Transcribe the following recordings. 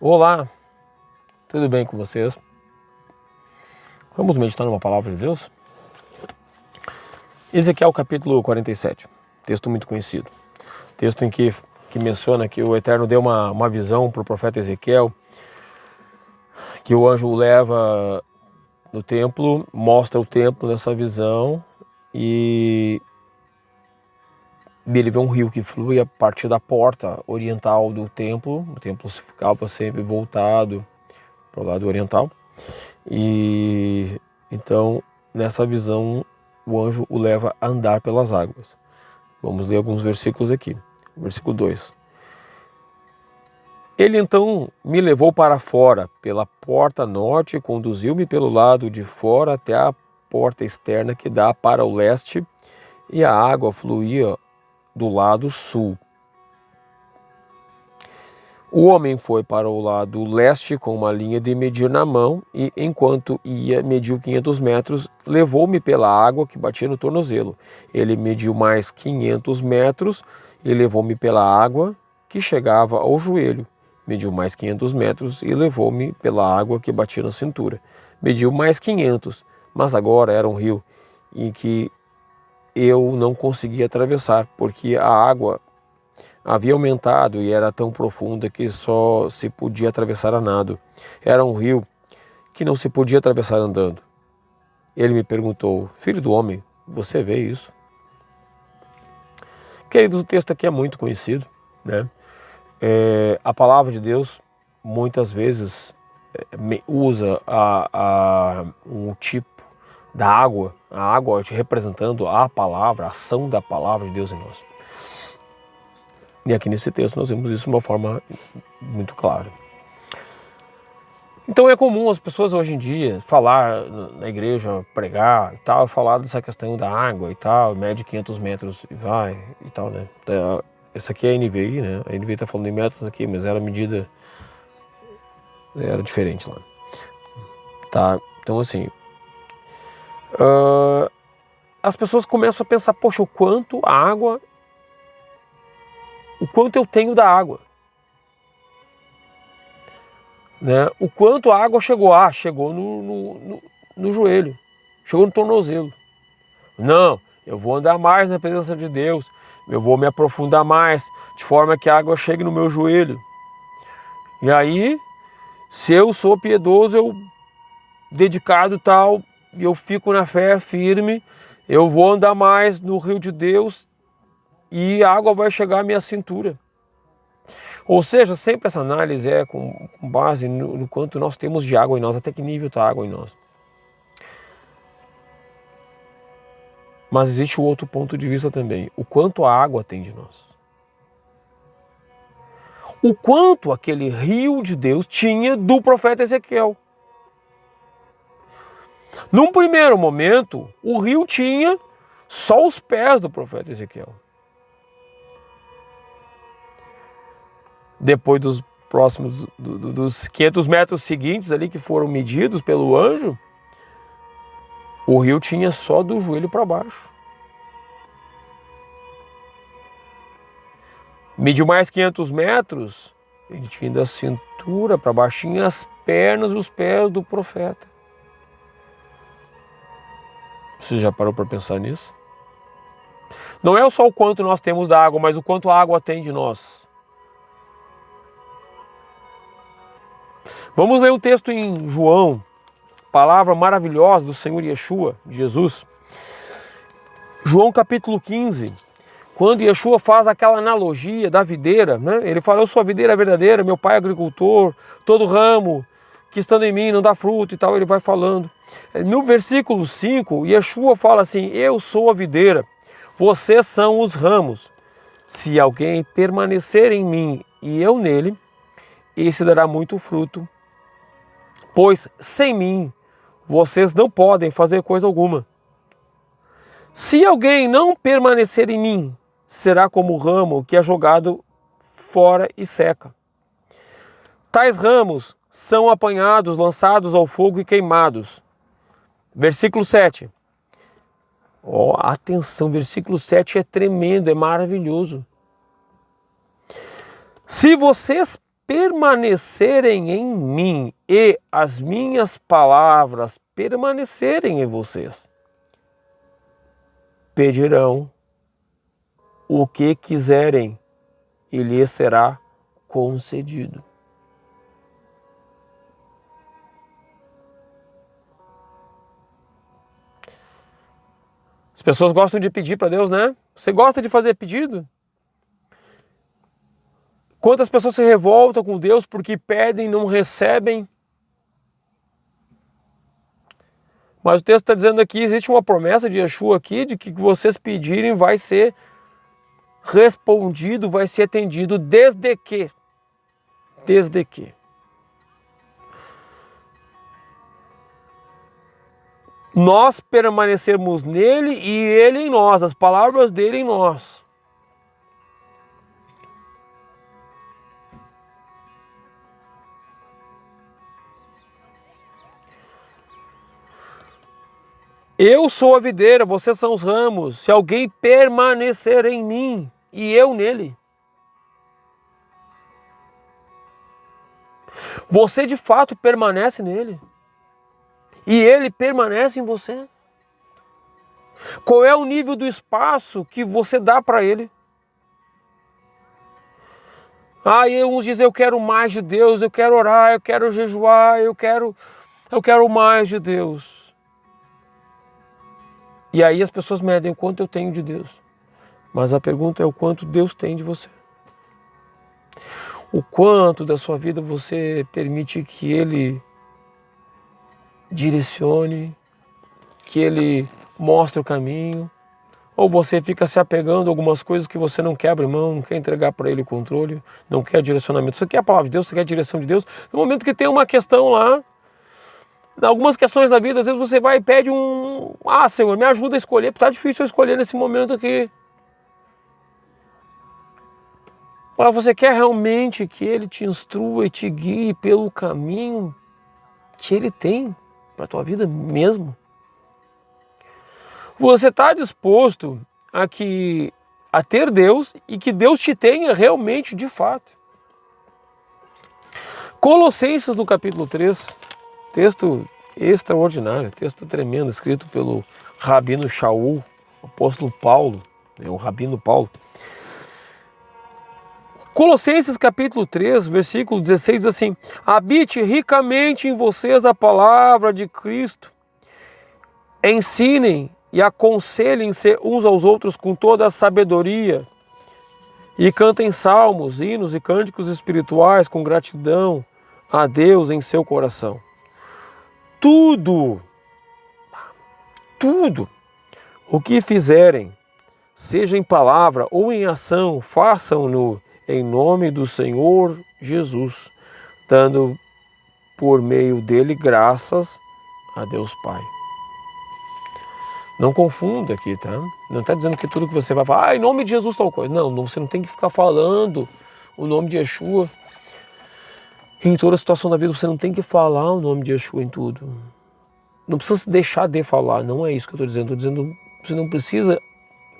Olá, tudo bem com vocês? Vamos meditar numa palavra de Deus? Ezequiel capítulo 47, texto muito conhecido. Texto em que menciona que o Eterno deu uma visão para o profeta Ezequiel, que o anjo o leva no templo, mostra o templo nessa visão e ele vê um rio que flui a partir da porta oriental do templo. O templo ficava sempre voltado para o lado oriental. E então, nessa visão, o anjo o leva a andar pelas águas. Vamos ler alguns versículos aqui. Versículo 2. Ele então me levou para fora, pela porta norte, e conduziu-me pelo lado de fora até a porta externa que dá para o leste, e a água fluía do lado sul. O homem foi para o lado leste com uma linha de medir na mão e, enquanto ia, mediu 500 metros, levou-me pela água que batia no tornozelo. Ele mediu mais 500 metros e levou-me pela água que chegava ao joelho. Mediu mais 500 metros e levou-me pela água que batia na cintura. Mediu mais 500, mas agora era um rio em que eu não conseguia atravessar, porque a água havia aumentado e era tão profunda que só se podia atravessar a nado. Era um rio que não se podia atravessar andando. Ele me perguntou: filho do homem, você vê isso? Queridos, o texto aqui é muito conhecido, né? A palavra de Deus muitas vezes usa um tipo da água, a água representando a palavra, a ação da palavra de Deus em nós. E aqui nesse texto nós vemos isso de uma forma muito clara. Então é comum as pessoas hoje em dia falar na igreja, pregar e tal, falar dessa questão da água e tal, mede 500 metros e vai e tal, né? Essa aqui é a NVI, né? A NVI está falando em metros aqui, mas era a medida, era diferente lá. Tá? Então assim, as pessoas começam a pensar, poxa, o quanto eu tenho da água, né? O quanto a água chegou, chegou no joelho, chegou no tornozelo. Não, eu vou andar mais na presença de Deus, eu vou me aprofundar mais, de forma que a água chegue no meu joelho. E aí, se eu sou piedoso, eu dedicado tal, e eu fico na fé firme, eu vou andar mais no rio de Deus e a água vai chegar à minha cintura. Ou seja, sempre essa análise é com base no quanto nós temos de água em nós, até que nível está a água em nós. Mas existe o outro ponto de vista também, o quanto a água tem de nós. O quanto aquele rio de Deus tinha do profeta Ezequiel. Num primeiro momento, o rio tinha só os pés do profeta Ezequiel. Depois dos próximos, dos 500 metros seguintes ali que foram medidos pelo anjo, o rio tinha só do joelho para baixo. Mediu mais 500 metros, ele tinha da cintura para baixo, tinha as pernas e os pés do profeta. Você já parou para pensar nisso? Não é só o quanto nós temos da água, mas o quanto a água tem de nós. Vamos ler um texto em João, palavra maravilhosa do Senhor Yeshua, de Jesus. João capítulo 15, quando Yeshua faz aquela analogia da videira, né? Ele fala, eu sou a videira verdadeira, meu pai é agricultor, todo ramo que estando em mim não dá fruto e tal, ele vai falando. No versículo 5, Yeshua fala assim, eu sou a videira, vocês são os ramos. Se alguém permanecer em mim e eu nele, esse dará muito fruto, pois sem mim vocês não podem fazer coisa alguma. Se alguém não permanecer em mim, será como o ramo que é jogado fora e seca. Tais ramos são apanhados, lançados ao fogo e queimados. Versículo 7. Atenção, versículo 7 é tremendo, é maravilhoso. Se vocês permanecerem em mim e as minhas palavras permanecerem em vocês, pedirão o que quiserem e lhes será concedido. As pessoas gostam de pedir para Deus, né? Você gosta de fazer pedido? Quantas pessoas se revoltam com Deus porque pedem e não recebem? Mas o texto está dizendo aqui, existe uma promessa de Yeshua aqui, de que vocês pedirem vai ser respondido, vai ser atendido, desde que nós permanecermos nele e ele em nós, as palavras dele em nós. Eu sou a videira, vocês são os ramos. Se alguém permanecer em mim e eu nele, você de fato permanece nele e ele permanece em você. Qual é o nível do espaço que você dá para ele? Uns dizem, eu quero mais de Deus, eu quero orar, eu quero jejuar, eu quero mais de Deus. E aí as pessoas medem o quanto eu tenho de Deus. Mas a pergunta é o quanto Deus tem de você. O quanto da sua vida você permite que Ele direcione, que Ele mostre o caminho, ou você fica se apegando a algumas coisas que você não quer abrir mão, não quer entregar para Ele o controle, não quer direcionamento. Você quer a palavra de Deus, você quer a direção de Deus. No momento que tem uma questão lá, algumas questões da vida, às vezes você vai e pede Senhor, me ajuda a escolher, porque está difícil eu escolher nesse momento aqui. Mas você quer realmente que Ele te instrua e te guie pelo caminho que Ele tem para a tua vida mesmo? Você está disposto a ter Deus e que Deus te tenha realmente de fato? Colossenses no capítulo 3, texto extraordinário, texto tremendo, escrito pelo Rabino Shaul, apóstolo Paulo, o Rabino Paulo. Colossenses capítulo 3, versículo 16 diz assim: habite ricamente em vocês a palavra de Cristo, ensinem e aconselhem-se uns aos outros com toda a sabedoria e cantem salmos, hinos e cânticos espirituais com gratidão a Deus em seu coração. Tudo o que fizerem, seja em palavra ou em ação, façam-no em nome do Senhor Jesus, dando por meio dele graças a Deus Pai. Não confunda aqui, tá? Não está dizendo que tudo que você vai falar, em nome de Jesus tal coisa. Não, você não tem que ficar falando o nome de Yeshua. Em toda situação da vida você não tem que falar o nome de Yeshua em tudo. Não precisa deixar de falar, não é isso que eu estou dizendo. Estou dizendo que você não precisa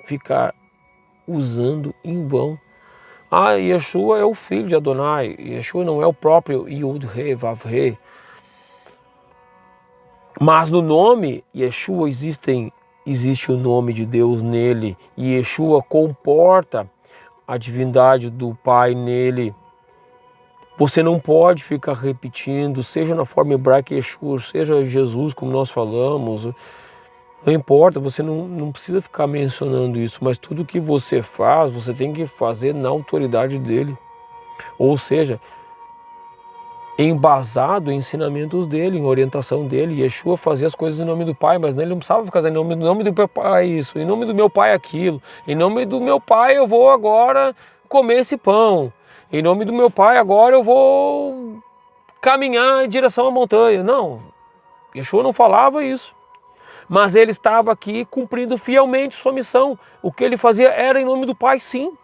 ficar usando em vão. Yeshua é o filho de Adonai. Yeshua não é o próprio Yud-He, Vav-He. Mas no nome Yeshua existe o nome de Deus nele. E Yeshua comporta a divindade do Pai nele. Você não pode ficar repetindo, seja na forma hebraica Yeshua, seja Jesus, como nós falamos. Não importa, você não precisa ficar mencionando isso, mas tudo que você faz, você tem que fazer na autoridade dele. Ou seja, embasado em ensinamentos dele, em orientação dele. Yeshua fazia as coisas em nome do Pai, mas ele não precisava ficar em nome do meu Pai isso, em nome do meu Pai aquilo, em nome do meu Pai eu vou agora comer esse pão. Em nome do meu Pai, agora eu vou caminhar em direção à montanha. Não, Yeshua não falava isso. Mas ele estava aqui cumprindo fielmente sua missão. O que ele fazia era em nome do Pai, sim.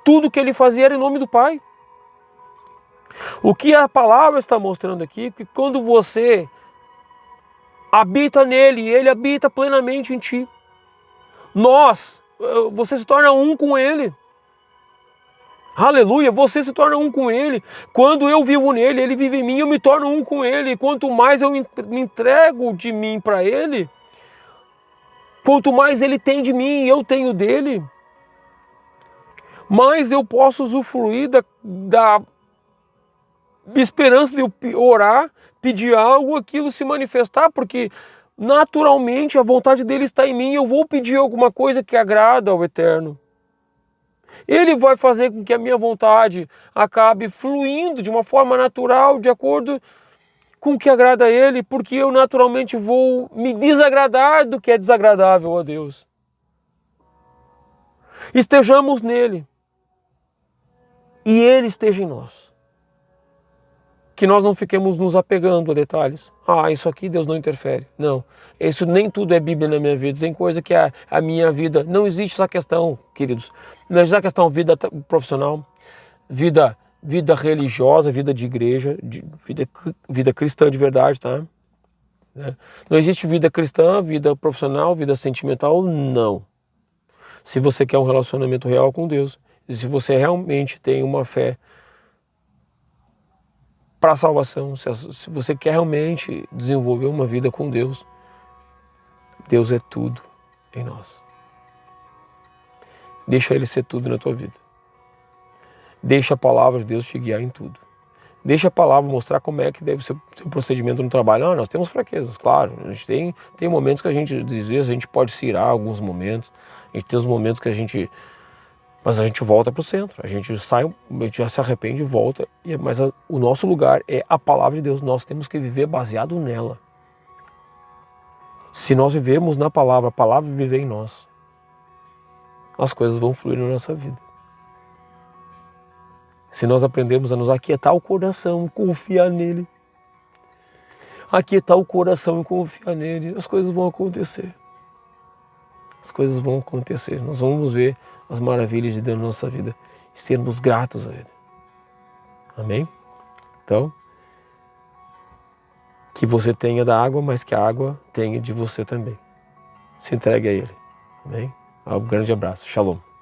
Tudo que ele fazia era em nome do Pai. O que a palavra está mostrando aqui é que quando você habita nele, ele habita plenamente em ti. Você se torna um com ele. Aleluia, você se torna um com Ele. Quando eu vivo nele, Ele vive em mim, eu me torno um com Ele. E quanto mais eu me entrego de mim para Ele, quanto mais Ele tem de mim e eu tenho dele, mais eu posso usufruir da esperança de eu orar, pedir algo, aquilo se manifestar, porque naturalmente a vontade dele está em mim. Eu vou pedir alguma coisa que agrada ao Eterno. Ele vai fazer com que a minha vontade acabe fluindo de uma forma natural, de acordo com o que agrada a Ele, porque eu naturalmente vou me desagradar do que é desagradável a Deus. Estejamos nele e Ele esteja em nós. Que nós não fiquemos nos apegando a detalhes. Ah, isso aqui Deus não interfere. Não, isso nem tudo é Bíblia na minha vida. Tem coisa que a minha vida, não existe essa questão, queridos. Não existe a questão vida profissional, vida religiosa, vida de igreja, vida cristã de verdade, tá? Não existe vida cristã, vida profissional, vida sentimental, não. Se você quer um relacionamento real com Deus, e se você realmente tem uma fé para a salvação, se você quer realmente desenvolver uma vida com Deus, Deus é tudo em nós. Deixa Ele ser tudo na tua vida. Deixa a palavra de Deus te guiar em tudo. Deixa a palavra mostrar como é que deve ser o procedimento no trabalho. Ah, nós temos fraquezas, claro. A gente tem momentos que às vezes a gente pode se irar, alguns momentos. A gente tem os momentos que mas a gente volta para o centro. A gente sai, a gente já se arrepende e volta. Mas o nosso lugar é a palavra de Deus. Nós temos que viver baseado nela. Se nós vivemos na palavra, a palavra viver em nós, as coisas vão fluir na nossa vida. Se nós aprendermos a nos aquietar o coração, confiar nele, aquietar o coração e confiar nele, as coisas vão acontecer. As coisas vão acontecer. Nós vamos ver as maravilhas de Deus na nossa vida e sermos gratos a Ele. Amém? Então, que você tenha da água, mas que a água tenha de você também. Se entregue a Ele. Amém? Um grande abraço. Shalom.